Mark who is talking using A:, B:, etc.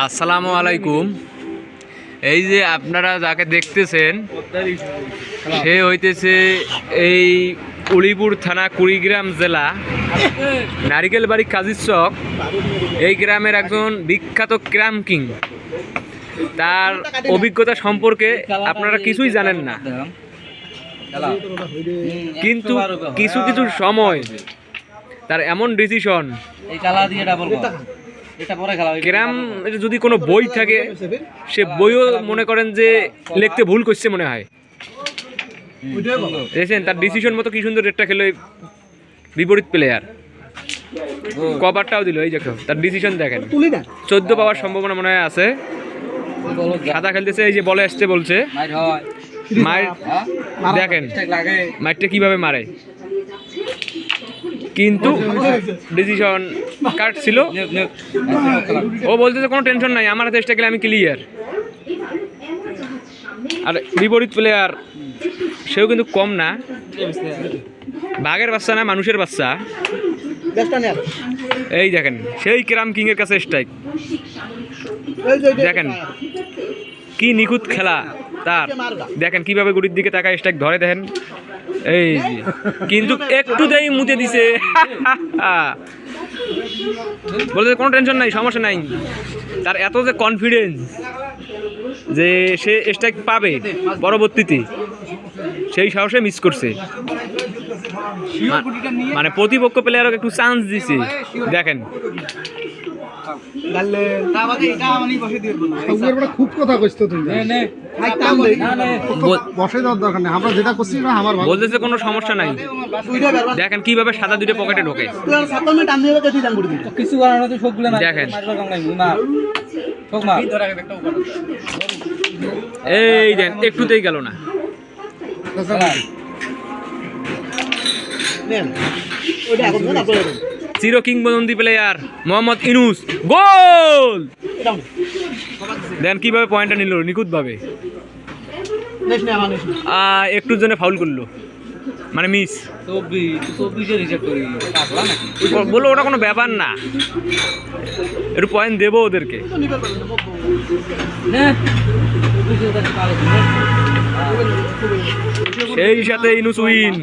A: আসসালামু আলাইকুম। এই যে আপনারা যাকে দেখতেছেন সে হইতেছে এই উলিপুর থানা কুড়িগ্রাম জেলা নারিকেলবাড়ি কাজীর চক এই গ্রামের একজন বিখ্যাত ক্রাম কিং। তার অভিজ্ঞতা সম্পর্কে আপনারা কিছুই জানেন না, কিন্তু কিছু কিছু সময় তার এমন ডিসিশন, ক্রাম যদি কোনো বই থাকে সে বইও মনে করেন যে লিখতে ভুল করছে মনে হয়। দেখছেন তার ডিসিশন মতো কি সুন্দর রেটটা খেলো বিপরীত প্লেয়ার, কভারটাও দিল। এই দেখো তার ডিসিশন দেখেন, 14 পাওয়ার সম্ভাবনা মনে হয় আছে। সাদা খেলতেছে, এই যে বলে আসতে বলছে মায়ের, দেখেন মাইরটা কিভাবে মারে, কিন্তু ডিসিশন কার্ড ছিল। ও বলতেছে কোনো টেনশন নাই, আমার হাতে গেলে আমি ক্লিয়ার। আর বিপরীত প্লেয়ার সেও কিন্তু কম না, বাঘের বাচ্চা না, মানুষের বাচ্চা। এই দেখেন সেই ক্রাম কিং এর কাছে স্ট্রাইক, দেখেন কি নিখুঁত খেলা তার। দেখেন কিভাবে গুড়ির দিকে তাকায় স্ট্রাইক ধরে, দেখেন এই কিন্তু একটু দেই মুতে দিছে। বলতে কোনো টেনশন নাই, সমস্যা নাই। তার এত যে কনফিডেন্স যে সে স্ট্রাইক পাবে পরবর্তীতে, সেই সাহসে মিস করছে। মানে প্রতিপক্ষ প্লেয়ারকে একটু চান্স দিছে। দেখেন
B: খুব কথা কইছো তুমি,
A: বলতেছে কোনো সমস্যা নাই। দেখেন কিভাবে সাদা দুটো পকেটে ঢোকে, দেখেন এই দেন একটুতেই গেল না। চির কিংবদন্তি প্লেয়ার মোহাম্মদ ইউনুস, গোল! দেন কিভাবে পয়েন্টটা নিল নিখুঁত ভাবে। একটুর জন্য ফাউল করলো, মানে মিস। বললো ওটা কোনো ব্যাপার না, একটু পয়েন্ট দেবো ওদেরকে। সেই সাথে ইউনুস উইন।